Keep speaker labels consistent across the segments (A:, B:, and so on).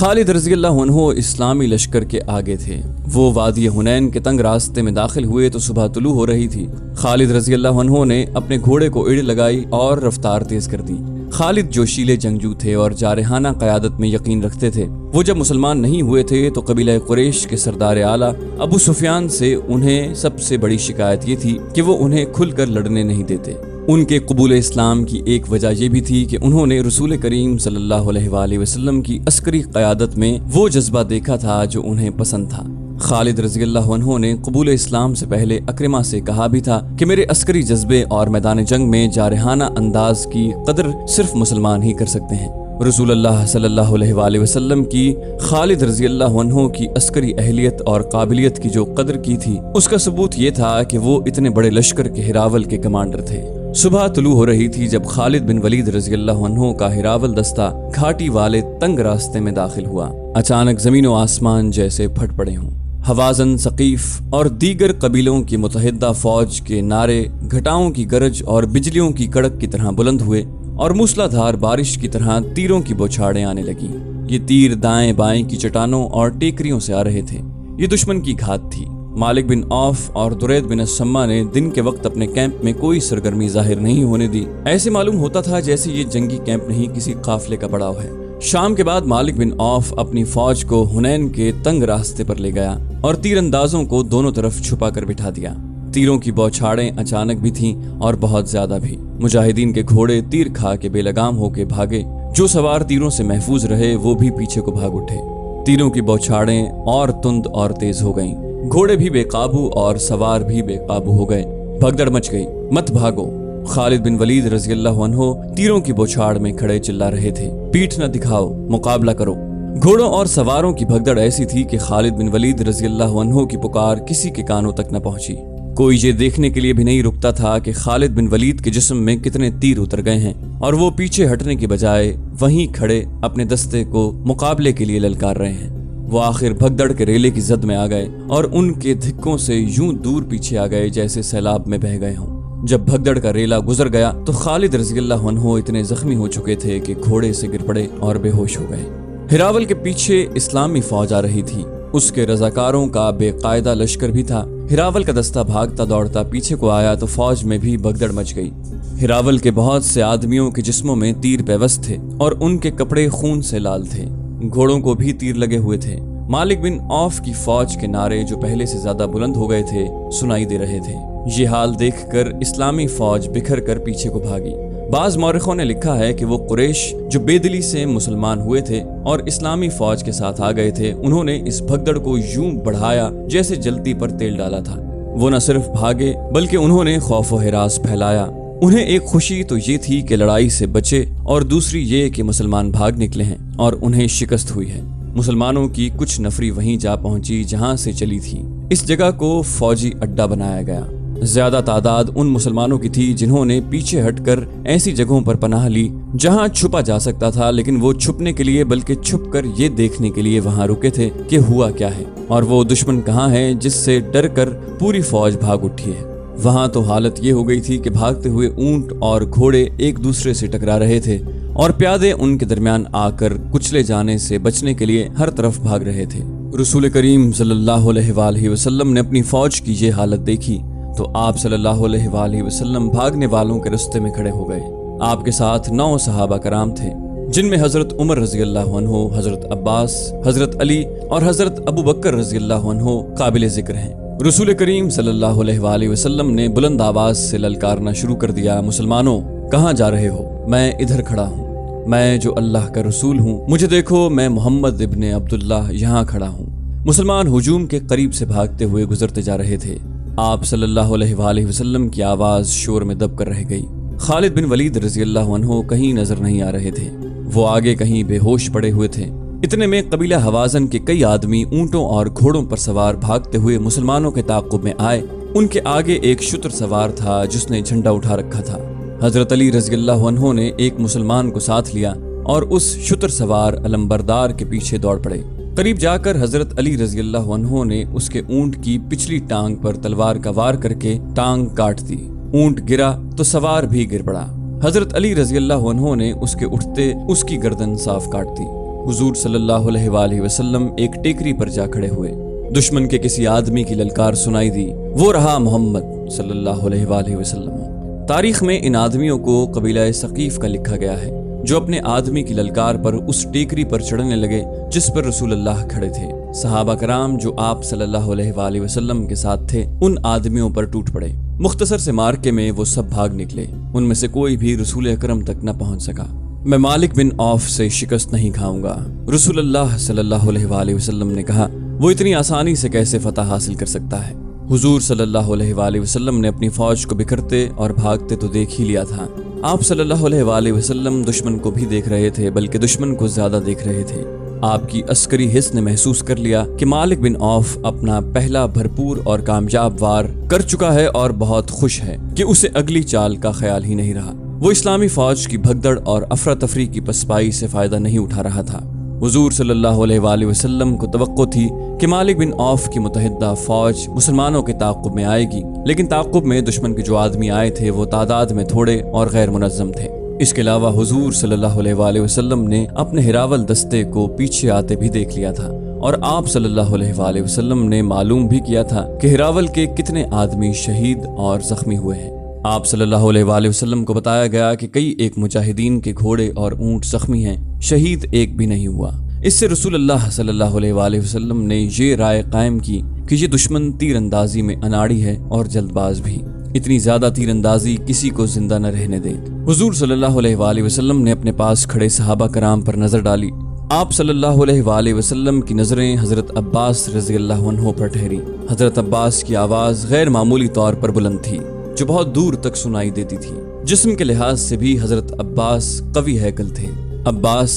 A: खालिद रज़ी अल्लाह अन्हु इस्लामी लश्कर के आगे थे। वो वादी हुनैन के तंग रास्ते में दाखिल हुए तो सुबह तुलू हो रही थी। खालिद रज़ी अल्लाह अन्हु ने अपने घोड़े को इड़ लगाई और रफ्तार तेज कर दी। खालिद जोशीले जंगजू थे और जारहाना क़यादत में यकीन रखते थे। वो जब मुसलमान नहीं हुए थे तो कबीला कुरैश के सरदार आला अबू सुफियान से उन्हें सबसे बड़ी शिकायत ये थी कि वो उन्हें खुलकर लड़ने नहीं देते। उनके कबूल इस्लाम की एक वजह यह भी थी कि उन्होंने रसूल करीम सल्लल्लाहु अलैहि वसल्लम की अस्करी क़यादत में वो जज्बा देखा था जो उन्हें पसंद था। खालिद रज़ी अल्लाह अन्हु ने कबूल इस्लाम से पहले अक्रमा से कहा भी था कि मेरे अस्करी जज्बे और मैदान जंग में जारहाना अंदाज की कदर सिर्फ मुसलमान ही कर सकते हैं। रसूल अल्लाह सल्लल्लाहु अलैहि वसल्लम की खालिद रज़ी अल्लाह अन्हु की अस्करी अहलियत और काबिलियत की जो कदर की थी उसका सबूत ये था कि वो इतने बड़े लश्कर के हिरावल के कमांडर थे। सुबह तुलू हो रही थी जब खालिद बिन वलीद रज़ी अल्लाह अन्हु का हिरावल दस्ता घाटी वाले तंग रास्ते में दाखिल हुआ। अचानक जमीन व आसमान जैसे फट पड़े हों। हवाजन, सकीफ और दीगर कबीलों की मुतहिदा फौज के नारे घटाओं की गरज और बिजलियों की कड़क की तरह बुलंद हुए और मूसलाधार बारिश की तरह तीरों की बौछारें आने लगी। ये तीर दाएं बाएं की चट्टानों और टेकरियों से आ रहे थे। ये दुश्मन की घात थी। मालिक बिन औफ और दुरैद बिन सम्मा ने दिन के वक्त अपने कैंप में कोई सरगर्मी जाहिर नहीं होने दी। ऐसे मालूम होता था जैसे ये जंगी कैंप नहीं किसी काफिले का पड़ाव है। शाम के बाद मालिक बिन औफ अपनी फौज को हुनैन के तंग रास्ते पर ले गया और तीरंदाजों को दोनों तरफ छुपा कर बिठा दिया। तीरों की बौछारें अचानक भी थीं और बहुत ज्यादा भी। मुजाहिदीन के घोड़े तीर खा के बेलगाम होके भागे। जो सवार तीरों से महफूज रहे वो भी पीछे को भाग उठे। तीरों की बौछारें और तुंद और तेज हो गईं। घोड़े भी बेकाबू और सवार भी बेकाबू हो गए। भगदड़ मच गई। मत भागो। खालिद बिन वलीद रज़ी अल्लाह अन्हु तीरों की बौछार में खड़े चिल्ला रहे थे, पीठ न दिखाओ, मुकाबला करो। घोड़ों और सवारों की भगदड़ ऐसी थी कि खालिद बिन वलीद रज़ी अल्लाह अन्हु की पुकार किसी के कानों तक न पहुंची। कोई ये देखने के लिए भी नहीं रुकता था कि खालिद बिन वलीद के जिस्म में कितने तीर उतर गए हैं और वो पीछे हटने के बजाय वहीं खड़े अपने दस्ते को मुकाबले के लिए ललकार रहे हैं। वो आखिर भगदड़ के रेले की जद में आ गए और उनके धिक्कों से यूं दूर पीछे आ गए जैसे सैलाब में बह गए हों। जब भगदड़ का रेला गुजर गया तो खालिद रज़ी अल्लाह अन्हु इतने जख्मी हो चुके थे कि घोड़े से गिर पड़े और बेहोश हो गए। हिरावल के पीछे इस्लामी फौज आ रही थी। उसके रजाकारों का बेकायदा लश्कर भी था। हिरावल का दस्ता भागता दौड़ता पीछे को आया तो फौज में भी भगदड़ मच गई। हिरावल के बहुत से आदमियों के जिस्मों में तीर पेवस्त थे और उनके कपड़े खून से लाल थे। घोड़ों को भी तीर लगे हुए थे। मालिक बिन औफ की फौज के नारे जो पहले से ज्यादा बुलंद हो गए थे सुनाई दे रहे थे। ये हाल देखकर इस्लामी फौज बिखर कर पीछे को भागी। बाज मौरखों ने लिखा है कि वो कुरैश जो बेदिली से मुसलमान हुए थे और इस्लामी फौज के साथ आ गए थे, उन्होंने इस भगदड़ को यूं बढ़ाया जैसे जल्दी पर तेल डाला था। वो न सिर्फ भागे बल्कि उन्होंने खौफ व हिरास फैलाया। उन्हें एक खुशी तो ये थी कि लड़ाई से बचे और दूसरी ये कि मुसलमान भाग निकले हैं और उन्हें शिकस्त हुई है। मुसलमानों की कुछ नफरी वहीं जा पहुंची जहां से चली थी। इस जगह को फौजी अड्डा बनाया गया। ज्यादा तादाद उन मुसलमानों की थी जिन्होंने पीछे हटकर ऐसी जगहों पर पनाह ली जहां छुपा जा सकता था, लेकिन वो छुपने के लिए बल्कि छुपकर ये देखने के लिए वहां रुके थे कि हुआ क्या है और वो दुश्मन कहाँ है जिससे डर कर पूरी फौज भाग उठी है। वहां तो हालत ये हो गई थी कि भागते हुए ऊंट और घोड़े एक दूसरे से टकरा रहे थे और प्यादे उनके दरमियान आकर कुचले जाने से बचने के लिए हर तरफ भाग रहे थे। रसूल करीम सल्लल्लाहु अलैहि वसल्लम ने अपनी फौज की ये हालत देखी तो आप सल्लल्लाहु अलैहि वसल्लम भागने वालों के रास्ते में खड़े हो गए। आपके साथ 9 सहाबा कराम थे जिनमें हजरत उमर रज़ी अल्लाह अन्हु, हजरत अब्बास, हजरत अली और हजरत अबू बकर रज़ी अल्लाह अन्हु काबिल जिक्र हैं। रसूल करीम सल्लल्लाहु अलैहि वसल्लम ने बुलंद आवाज से ललकारना शुरू कर दिया, मुसलमानों कहाँ जा रहे हो? मैं इधर खड़ा हूँ, मैं जो अल्लाह का रसूल हूँ, मुझे देखो, मैं मोहम्मद इब्ने अब्दुल्लाह यहाँ खड़ा हूँ। मुसलमान हुजूम के करीब से भागते हुए गुजरते जा रहे थे। आप सल्लल्लाहु अलैहि वसल्लम की आवाज शोर में दब कर रह गई। खालिद बिन वलीद रज़ी अल्लाह अन्हु कहीं नजर नहीं आ रहे थे। वो आगे कहीं बेहोश पड़े हुए थे। इतने में कबीला हवाजन के कई आदमी ऊंटों और घोड़ों पर सवार भागते हुए मुसलमानों के ताक़ुब में आए। उनके आगे एक शुतर सवार था जिसने झंडा उठा रखा था। हजरत अली रज़ी अल्लाह अन्हु ने एक मुसलमान को साथ लिया और उस शुतर सवार अलंबरदार के पीछे दौड़ पड़े। करीब जाकर हजरत अली रज़ी अल्लाह अन्हु ने उसके ऊंट की पिछली टांग पर तलवार का वार करके टांग काट दी। ऊंट गिरा तो सवार भी गिर पड़ा। हजरत अली रज़ी अल्लाह अन्हु ने उसके उठते उसकी गर्दन साफ काट दी। हुजूर सल्लल्लाहु अलैहि वसल्लम एक टेकरी पर जा खड़े हुए। दुश्मन के किसी आदमी की ललकार सुनाई दी, वो रहा मोहम्मद सल्लल्लाहु अलैहि वसल्लम। तारीख में इन आदमियों को कबीला सकीफ का लिखा गया है, जो अपने आदमी की ललकार पर उस टेकरी पर चढ़ने लगे जिस पर रसूलुल्लाह खड़े थे। सहाबा कराम जो आप सल्लल्लाहु अलैहि वसल्लम के साथ थे, उन आदमियों पर टूट पड़े। मुख्तसर से मार्के में वो सब भाग निकले, उनमें से कोई भी रसूल अकरम तक न पहुंच सका। मैं मालिक बिन औफ से शिकस्त नहीं खाऊंगा। रसूलुल्लाह सल्लल्लाहु अलैहि वसल्लम ने कहा, वो इतनी आसानी से कैसे फतह हासिल कर सकता है। हुजूर सल्लल्लाहु अलैहि वसल्लम ने अपनी फौज को बिखरते और भागते तो देख ही लिया था। आप सल्लल्लाहु अलैहि वसल्लम दुश्मन को भी देख रहे थे, बल्कि दुश्मन को ज्यादा देख रहे थे। आपकी अस्करी हिस्स ने महसूस कर लिया कि मालिक बिन औफ अपना पहला भरपूर और कामयाब वार कर चुका है और बहुत खुश है कि उसे अगली चाल का ख्याल ही नहीं रहा। वो इस्लामी फौज की भगदड़ और अफरा तफरी की पसपाई से फायदा नहीं उठा रहा था। हुजूर सल्लल्लाहु अलैहि वसल्लम को तवक्को थी कि मालिक बिन औफ की मुतहिदा फौज मुसलमानों के ताक़ुब में आएगी, लेकिन ताक़ुब में दुश्मन के जो आदमी आए थे वो तादाद में थोड़े और गैर मुनज़्ज़म थे। इसके अलावा हुजूर सल्लल्लाहु अलैहि वसल्लम ने अपने हिरावल दस्ते को पीछे आते भी देख लिया था, और आप सल्लल्लाहु अलैहि वसल्लम ने मालूम भी किया था कि हिरावल के कितने आदमी शहीद और जख्मी हुए हैं। आप सल्लल्लाहु अलैहि वसल्लम को बताया गया कि कई एक मुजाहिदीन के घोड़े और ऊंट जख्मी हैं, शहीद एक भी नहीं हुआ। इससे रसूलुल्लाह सल्लल्लाहु अलैहि वसल्लम ने ये राय कायम की कि ये दुश्मन तीरंदाजी में अनाड़ी है और जल्दबाज भी। इतनी ज्यादा तीरंदाजी किसी को जिंदा न रहने दे। हुजूर सल्लल्लाहु अलैहि वसल्लम ने अपने पास खड़े सहाबा कराम पर नजर डाली। आप सल्लल्लाहु अलैहि वसल्लम की नजरें हजरत अब्बास रज़ियल्लाहु अन्हु पर ठहरी। हजरत अब्बास की आवाज गैर मामूली तौर पर बुलंद थी, जो बहुत दूर तक सुनाई देती थी। जिस्म के लिहाज से भी हजरत अब्बास कवी हैकल थे। अब्बास,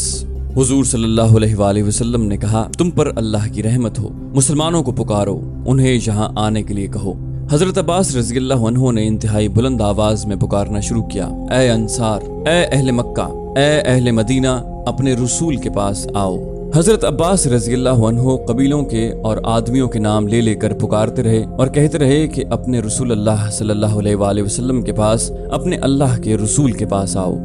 A: हुजूर सल्लल्लाहु अलैहि वसल्लम ने कहा, तुम पर अल्लाह की रहमत हो, मुसलमानों को पुकारो, उन्हें यहाँ आने के लिए कहो। हजरत अब्बास रज़ियल्लाहु अन्हु ने इंतहाई बुलंद आवाज में पुकारना शुरू किया, ए अंसार, ए अहले मक्का, ए अहले मदीना, अपने रसूल के पास आओ। हजरत अब्बास रज़ियल्लाहु अन्हु कबीलों के और आदमियों के नाम ले लेकर पुकारते रहे और कहते रहे कि अपने रसूलुल्लाह सल्लल्लाहु अलैहि वसल्लम के पास, अपने अल्लाह के रसूल के पास आओ।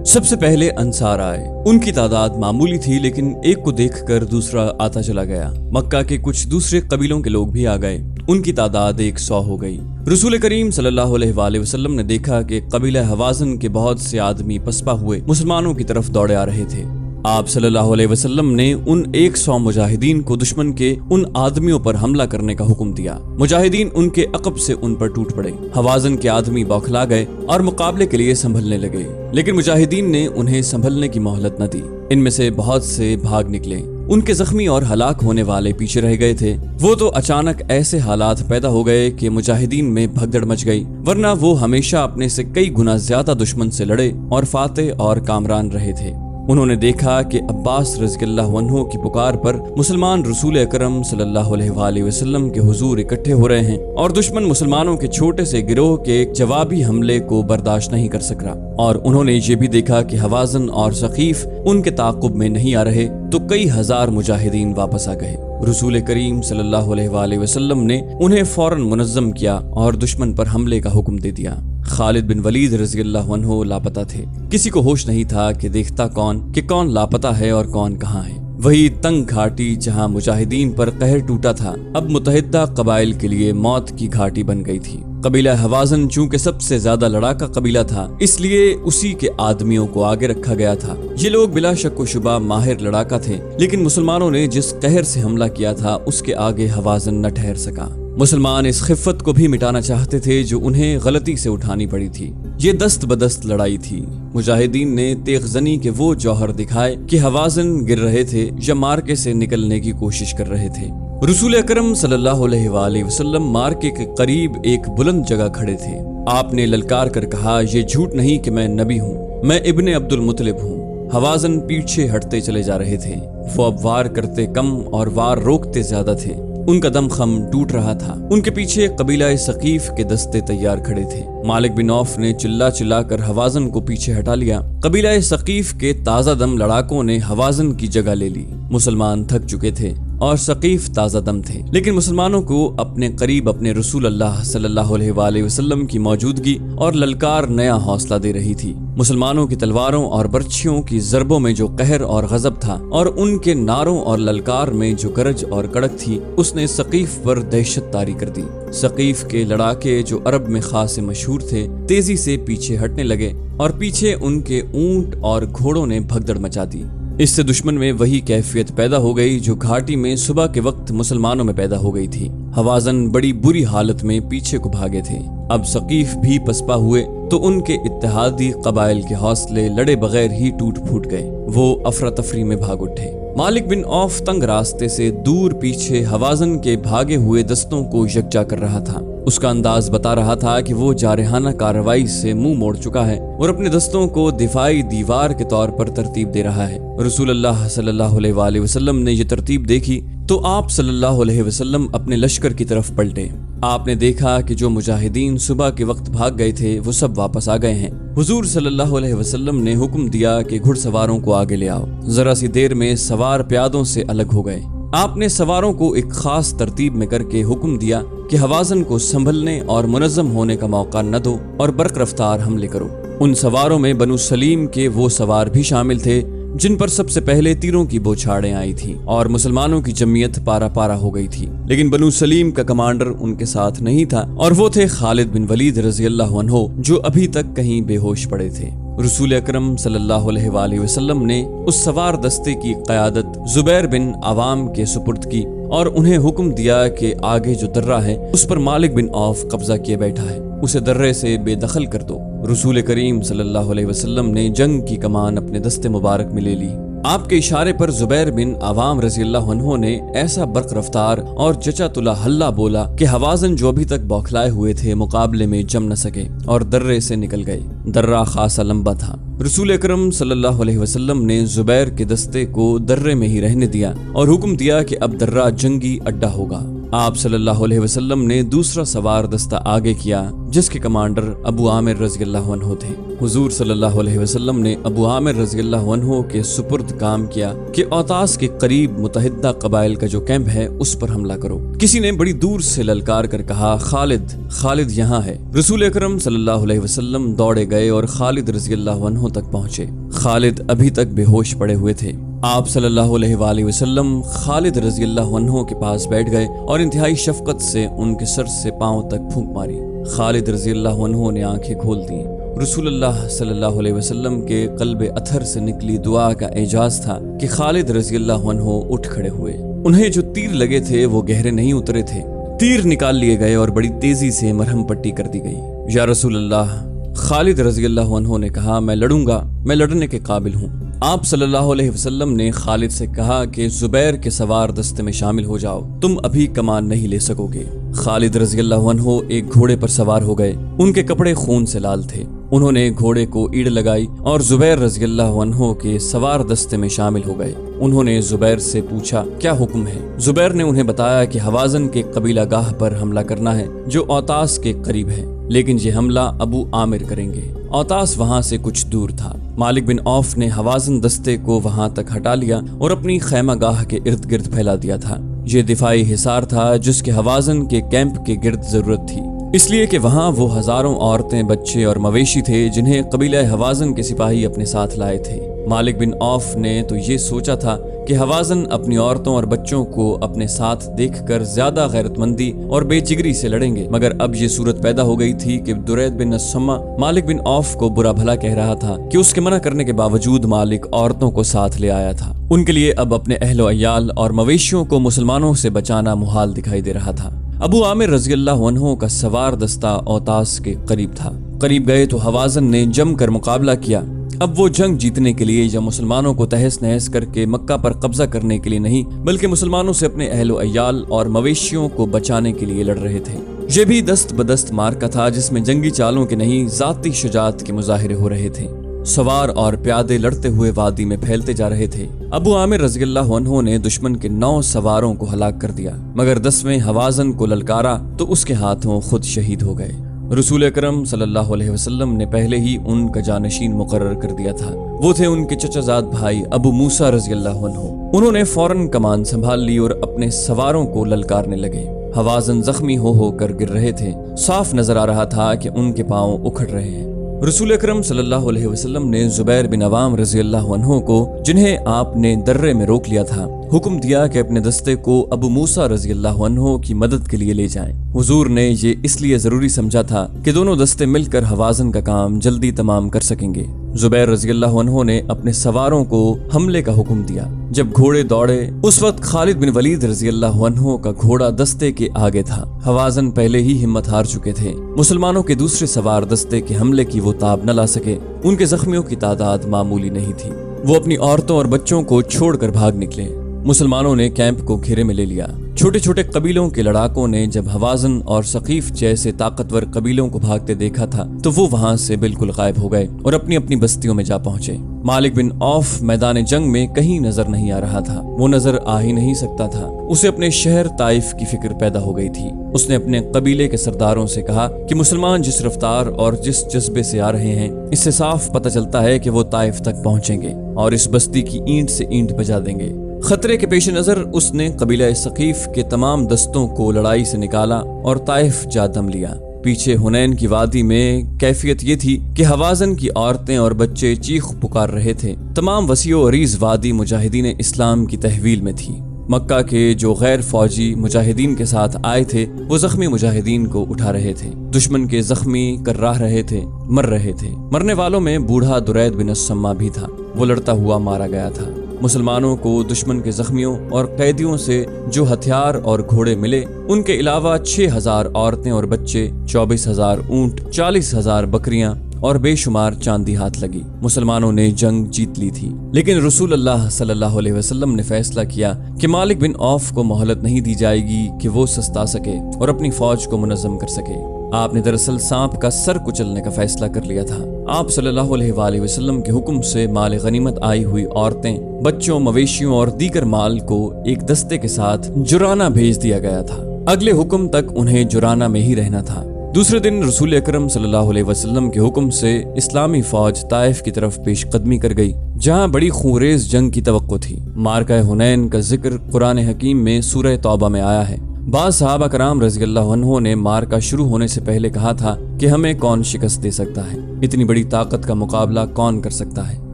A: सबसे पहले अंसार आए। उनकी तादाद मामूली थी, लेकिन एक को देखकर दूसरा आता चला गया। मक्का के कुछ दूसरे कबीलों के लोग भी आ गए, उनकी तादाद 100 हो गई। रसूल करीम सल्लल्लाहु अलैहि वसल्लम ने देखा कि कबीला हवाज़न के बहुत से आदमी पसपा हुए मुसलमानों की तरफ दौड़े आ रहे थे। आप सल्लल्लाहु अलैहि वसल्लम ने उन 100 मुजाहिदीन को दुश्मन के उन आदमियों पर हमला करने का हुक्म दिया। मुजाहिदीन उनके अकब से उन पर टूट पड़े। हवाज़न के आदमी बौखला गए और मुकाबले के लिए संभलने लगे, लेकिन मुजाहिदीन ने उन्हें संभलने की मोहलत न दी। इनमें से बहुत से भाग निकले। उनके जख्मी और हलाक होने वाले पीछे रह गए थे। वो तो अचानक ऐसे हालात पैदा हो गए कि मुजाहिदीन में भगदड़ मच गई, वरना वो हमेशा अपने से कई गुना ज्यादा दुश्मन से लड़े और फातेह और कामरान रहे थे। उन्होंने देखा कि अब्बास रज़ियल्लाहु अन्हु की पुकार पर मुसलमान रसूल अकरम सल्लल्लाहु अलैहि वसल्लम के हुजूर इकट्ठे हो रहे हैं और दुश्मन मुसलमानों के छोटे से गिरोह के जवाबी हमले को बर्दाश्त नहीं कर सक रहा। और उन्होंने ये भी देखा कि हवाज़न और सकीफ उनके ताक़ुब में नहीं आ रहे, तो कई हजार मुजाहिदीन वापस आ गए। रसूल करीम सल्लल्लाहु अलैहि वसल्लम ने उन्हें फौरन मुनज़्ज़म किया और दुश्मन पर हमले का हुक्म दे दिया। खालिद बिन वलीद रज़ियल्लाहु अन्हु लापता थे। किसी को होश नहीं था कि देखता कौन लापता है और कौन कहाँ है। वही तंग घाटी जहाँ मुजाहिदीन पर कहर टूटा था, अब मुतहिदा कबाइल के लिए मौत की घाटी बन गई थी। कबीला हवाज़न चूंकि सबसे ज्यादा लड़ाका कबीला था, इसलिए उसी के आदमियों को आगे रखा गया था। ये लोग बिला शक व शुबा माहिर लड़ाका थे, लेकिन मुसलमानों ने जिस कहर से हमला किया था उसके आगे हवाज़न न ठहर सका। मुसलमान इस खिफ़त को भी मिटाना चाहते थे जो उन्हें गलती से उठानी पड़ी थी। ये दस्त बदस्त लड़ाई थी। मुजाहिदीन ने तेगजनी के वो जौहर दिखाए कि हवाज़न गिर रहे थे या मार्के से निकलने की कोशिश कर रहे थे। रसूल अकरम सल्लल्लाहु अलैहि वसल्लम मार्के के करीब एक बुलंद जगह खड़े थे। आपने ललकार कर कहा, ये झूठ नहीं कि मैं नबी हूँ, मैं इब्ने अब्दुल मुत्तलिब हूँ। हवाज़न पीछे हटते चले जा रहे थे। वो अब वार करते कम और वार रोकते ज्यादा थे। उनका दम खम टूट रहा था। उनके पीछे कबीला सकीफ के दस्ते तैयार खड़े थे। मालिक बिन औफ ने चिल्ला चिल्ला कर हवाज़न को पीछे हटा लिया। कबीला सकीफ के ताज़ा दम लड़ाकों ने हवाज़न की जगह ले ली। मुसलमान थक चुके थे। اور ثقیف تازہ دم تھے، لیکن مسلمانوں کو اپنے قریب اپنے رسول اللہ صلی اللہ علیہ وآلہ وسلم کی موجودگی اور للکار نیا حوصلہ دے رہی تھی۔ مسلمانوں کی تلواروں اور برچھیوں کی ضربوں میں جو قہر اور غضب تھا اور ان کے نعروں اور للکار میں جو گرج اور کڑک تھی، اس نے ثقیف پر دہشت طاری کر دی۔ ثقیف کے لڑاکے جو عرب میں خاص مشہور تھے تیزی سے پیچھے ہٹنے لگے اور پیچھے ان کے اونٹ اور گھوڑوں نے بھگدڑ مچا دی۔ اس سے دشمن میں وہی کیفیت پیدا ہو گئی جو گھاٹی میں صبح کے وقت مسلمانوں میں پیدا ہو گئی تھی۔ ہوازن بڑی بری حالت میں پیچھے کو بھاگے تھے۔ اب ثقیف بھی پسپا ہوئے تو ان کے اتحادی قبائل کے حوصلے لڑے بغیر ہی ٹوٹ پھوٹ گئے۔ وہ افراتفری میں بھاگ اٹھے۔ مالک بن عوف تنگ راستے سے دور پیچھے ہوازن کے بھاگے ہوئے دستوں کو یکجا کر رہا تھا۔ اس کا انداز بتا رہا تھا کہ وہ جارحانہ کارروائی سے منہ موڑ چکا ہے اور اپنے دستوں کو دفاعی دیوار کے طور پر ترتیب دے رہا ہے۔ رسول اللہ صلی اللہ علیہ وآلہ وسلم نے یہ ترتیب دیکھی تو آپ صلی اللہ علیہ وسلم اپنے لشکر کی طرف پلٹے۔ آپ نے دیکھا کہ جو مجاہدین صبح کے وقت بھاگ گئے تھے وہ سب واپس آ گئے ہیں۔ حضور صلی اللہ علیہ وسلم نے حکم دیا کہ گھڑ سواروں کو آگے لے آؤ۔ ذرا سی دیر میں سوار پیادوں سے الگ ہو گئے۔ آپ نے سواروں کو ایک خاص ترتیب میں کر کے حکم دیا کہ ہوازن کو سنبھلنے اور منظم ہونے کا موقع نہ دو اور برق رفتار حملے کرو۔ ان سواروں میں بنو سلیم کے وہ سوار بھی شامل تھے جن پر سب سے پہلے تیروں کی بوچھاڑیں آئی تھیں اور مسلمانوں کی جمعیت پارا پارا ہو گئی تھی، لیکن بنو سلیم کا کمانڈر ان کے ساتھ نہیں تھا اور وہ تھے خالد بن ولید رضی اللہ عنہ، جو ابھی تک کہیں بے ہوش پڑے تھے۔ رسول اکرم صلی اللہ علیہ وآلہ وسلم نے اس سوار دستے کی قیادت زبیر بن عوام کے سپرد کی اور انہیں حکم دیا کہ آگے جو درہ ہے اس پر مالک بن عوف قبضہ کیے بیٹھا ہے، اسے درے سے بے دخل کر دو۔ رسول کریم صلی اللہ علیہ وسلم نے جنگ کی کمان اپنے دستے مبارک میں لے لی۔ آپ کے اشارے پر زبیر بن عوام رضی اللہ عنہ نے ایسا برق رفتار اور چچا تلا ہلا بولا کہ ہوازن جو ابھی تک بوکھلائے ہوئے تھے مقابلے میں جم نہ سکے اور درے سے نکل گئے۔ درہ خاصا لمبا تھا۔ رسول اکرم صلی اللہ علیہ وسلم نے زبیر کے دستے کو درے میں ہی رہنے دیا اور حکم دیا کہ اب درہ جنگی اڈا ہوگا۔ آپ صلی اللہ علیہ وسلم نے دوسرا سوار دستہ آگے کیا جس کے کمانڈر ابو عامر رضی اللہ عنہ تھے۔ حضور صلی اللہ علیہ وسلم نے ابو عامر رضی اللہ عنہ کے سپرد کام کیا کہ اوتاس کے قریب متحدہ قبائل کا جو کیمپ ہے اس پر حملہ کرو۔ کسی نے بڑی دور سے للکار کر کہا، خالد خالد یہاں ہے۔ رسول اکرم صلی اللہ علیہ وسلم دوڑے گئے اور خالد رضی اللہ عنہ تک پہنچے۔ خالد ابھی تک بے ہوش پڑے ہوئے تھے۔ آپ صلی اللہ علیہ وآلہ وسلم خالد رضی اللہ عنہ کے پاس بیٹھ گئے اور انتہائی شفقت سے ان کے سر سے پاؤں تک پھونک ماری۔ خالد رضی اللہ عنہ نے آنکھیں کھول دیں۔ رسول اللہ صلی اللہ علیہ وسلم کے قلب اتھر سے نکلی دعا کا اعجاز تھا کہ خالد رضی اللہ عنہ اٹھ کھڑے ہوئے۔ انہیں جو تیر لگے تھے وہ گہرے نہیں اترے تھے۔ تیر نکال لیے گئے اور بڑی تیزی سے مرہم پٹی کر دی گئی۔ یا رسول اللہ، خالد رضی اللہ عنہ نے کہا، میں لڑوں گا، میں لڑنے کے قابل ہوں۔ آپ صلی اللہ علیہ وسلم نے خالد سے کہا کہ زبیر کے سوار دستے میں شامل ہو جاؤ، تم ابھی کمان نہیں لے سکو گے۔ خالد رضی اللہ عنہ ایک گھوڑے پر سوار ہو گئے۔ ان کے کپڑے خون سے لال تھے۔ انہوں نے گھوڑے کو ایڑ لگائی اور زبیر رضی اللہ عنہ کے سوار دستے میں شامل ہو گئے۔ انہوں نے زبیر سے پوچھا، کیا حکم ہے؟ زبیر نے انہیں بتایا کہ ہوازن کے قبیلہ گاہ پر حملہ کرنا ہے جو اوتاس کے قریب ہے، لیکن یہ حملہ ابو عامر کریں گے۔ اوتاس وہاں سے کچھ دور تھا۔ مالک بن عوف نے ہوازن دستے کو وہاں تک ہٹا لیا اور اپنی خیمہ گاہ کے ارد گرد پھیلا دیا تھا۔ یہ دفاعی حصار تھا جس کے ہوازن کے کیمپ کے گرد ضرورت تھی، اس لیے کہ وہاں وہ ہزاروں عورتیں، بچے اور مویشی تھے جنہیں قبیلہ ہوازن کے سپاہی اپنے ساتھ لائے تھے۔ مالک بن عوف نے تو یہ سوچا تھا کہ ہوازن اپنی عورتوں اور بچوں کو اپنے ساتھ دیکھ کر زیادہ غیرت مندی اور بے جگری سے لڑیں گے، مگر اب یہ صورت پیدا ہو گئی تھی کہ درید بن السمہ مالک بن عوف کو برا بھلا کہہ رہا تھا کہ اس کے منع کرنے کے باوجود مالک عورتوں کو ساتھ لے آیا تھا۔ ان کے لیے اب اپنے اہل و عیال اور مویشیوں کو مسلمانوں سے بچانا محال دکھائی دے رہا تھا۔ ابو عامر رضی اللہ عنہ کا سوار دستہ اوتاس کے قریب تھا۔ قریب گئے تو ہوازن نے جم کر مقابلہ کیا۔ اب وہ جنگ جیتنے کے لیے یا مسلمانوں کو تہس نہس کر کے مکہ پر قبضہ کرنے کے لیے نہیں، بلکہ مسلمانوں سے اپنے اہل و عیال اور مویشیوں کو بچانے کے لیے لڑ رہے تھے۔ یہ بھی دست بدست مارکا تھا جس میں جنگی چالوں کے نہیں، ذاتی شجاعت کے مظاہرے ہو رہے تھے۔ سوار اور پیادے لڑتے ہوئے وادی میں پھیلتے جا رہے تھے۔ ابو عامر رضی اللہ عنہ نے دشمن کے 9 سواروں کو ہلاک کر دیا، مگر 10ویں ہوازن کو للکارا تو اس کے ہاتھوں خود شہید ہو گئے۔ रसूल अकरम सल्लल्लाहु अलैहि वसल्लम ने पहले ही उनका जानशीन मुकर्रर कर दिया था। वो थे उनके चचाजाद भाई अबू मूसा रज़ियल्लाहु अन्हु। उन्होंने फौरन कमान संभाल ली और अपने सवारों को ललकारने लगे। हवाज़न जख्मी हो कर गिर रहे थे। साफ नजर आ रहा था कि उनके पांव उखड़ रहे हैं। रसूल अकरम सल्लल्लाहु अलैहि वसल्लम ने ज़ुबैर बिन अवाम रज़ियल्लाहु अन्हु को, जिन्हें आपने दर्रे में रोक लिया था, हुक्म दिया कि अपने दस्ते को अबू मूसा रज़ियल्लाहु अन्हु की मदद के लिए ले जाएं। हुजूर ने ये इसलिए जरूरी समझा था कि दोनों दस्ते मिलकर हवाज़न का काम जल्दी तमाम कर सकेंगे। ज़ुबैर रज़ियल्लाहु अन्हु ने अपने सवारों को हमले का हुक्म दिया। जब घोड़े दौड़े उस वक्त खालिद बिन वलीद रज़ियल्लाहु अन्हु का घोड़ा दस्ते के आगे था। हवाज़न पहले ही हिम्मत हार चुके थे। मुसलमानों के दूसरे सवार दस्ते के हमले की वो ताब न ला सके। उनके जख्मियों की तादाद मामूली नहीं थी। वो अपनी औरतों और बच्चों को छोड़कर भाग निकले। मुसलमानों ने कैंप को घेरे में ले लिया। छोटे छोटे कबीलों के लड़ाकों ने जब हवाज़न और सकीफ जैसे ताकतवर कबीलों को भागते देखा था तो वो वहां से बिल्कुल गायब हो गए और अपनी अपनी बस्तियों में जा पहुंचे। मालिक बिन औफ मैदान जंग में कहीं नजर नहीं आ रहा था। वो नजर आ ही नहीं सकता था। उसे अपने शहर ताइफ की फिक्र पैदा हो गई थी। उसने अपने कबीले के सरदारों से कहा कि मुसलमान जिस रफ्तार और जिस जज्बे से आ रहे हैं, इससे साफ पता चलता है कि वो ताइफ तक पहुंचेंगे और इस बस्ती की ईंट से ईंट बजा देंगे। खतरे के पेश नजर उसने कबीला सकीफ के तमाम दस्तों को लड़ाई से निकाला और ताइफ जा दम लिया। पीछे हुनैन की वादी में कैफियत ये थी कि हवाज़न की औरतें और बच्चे चीख पुकार रहे थे। तमाम वसीओ अरीज वादी मुजाहिदीन इस्लाम की तहवील में थी। मक्का के जो गैर फौजी मुजाहिदीन के साथ आए थे वो जख्मी मुजाहिदीन को उठा रहे थे। दुश्मन के जख्मी कर्राह रहे थे, मर रहे थे। मरने वालों में बूढ़ा दुरैद बिन अस्सम्मा भी था। वो लड़ता हुआ मारा गया था। मुसलमानों को दुश्मन के जख्मियों और कैदियों से जो हथियार और घोड़े मिले, उनके अलावा 6000 औरतें और बच्चे, 24,000 ऊंट, 40,000 बकरियां और बेशुमार चांदी हाथ लगी। मुसलमानों ने जंग जीत ली थी। लेकिन रसूल अल्लाह सल्लल्लाहु अलैहि वसल्लम ने फैसला किया कि मालिक बिन औफ को मोहलत नहीं दी जाएगी कि वो सस्ता सके और अपनी फौज को मुनज़्ज़म कर सके। आपने दरअसल सांप का सर कुचलने का फैसला कर लिया था। आप सल्लल्लाहु अलैहि वसल्लम के हुक्म से माल गनीमत आई हुई औरतें, बच्चों, मवेशियों और दीगर माल को एक दस्ते के साथ जुराना भेज दिया गया था। अगले हुक्म तक उन्हें जुराना में ही रहना था। दूसरे दिन रसूल अकरम सल्लल्लाहु अलैहि वसल्लम के हुक्म से इस्लामी फौज ताइफ की तरफ पेशकदमी कर गई, जहां बड़ी खूंरेज जंग की तवक्को थी। मारका हुनैन का जिक्र कुरान हकीम में सूरह तौबा में आया है। बाज़ सहाबा कराम रज़ियल्लाहु अन्हु ने मारका शुरू होने से पहले कहा था कि हमें कौन शिकस्त दे सकता है, इतनी बड़ी ताकत का मुकाबला कौन कर सकता है।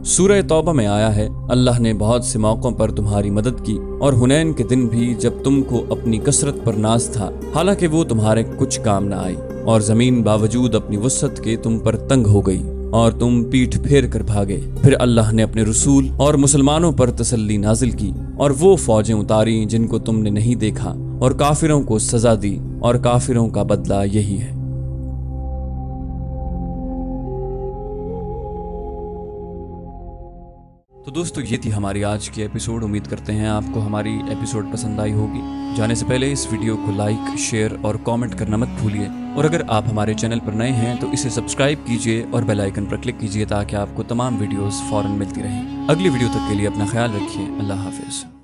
A: सूरह तौबा में आया है, अल्लाह ने बहुत से मौकों पर तुम्हारी मदद की और हुनैन के दिन भी जब तुमको अपनी कसरत पर नाज था, हालांकि वो तुम्हारे कुछ काम न आई और जमीन बावजूद अपनी वसअत के तुम पर तंग हो गई और तुम पीठ फेर कर भागे। फिर अल्लाह ने अपने रसूल और मुसलमानों पर तसल्ली नाजिल की और वो फौजें उतारी जिनको तुमने नहीं देखा और काफिरों को सजा दी और काफिरों का बदला यही है। तो दोस्तों, ये थी हमारी आज की एपिसोड। उम्मीद करते हैं आपको हमारी एपिसोड पसंद आई होगी। जाने से पहले इस वीडियो को लाइक, शेयर और कमेंट करना मत भूलिए। और अगर आप हमारे चैनल पर नए हैं तो इसे सब्सक्राइब कीजिए और बेल आइकन पर क्लिक कीजिए ताकि आपको तमाम वीडियोस फौरन मिलती रहें। अगली वीडियो तक के लिए अपना ख्याल रखिए। अल्लाह हाफिज़।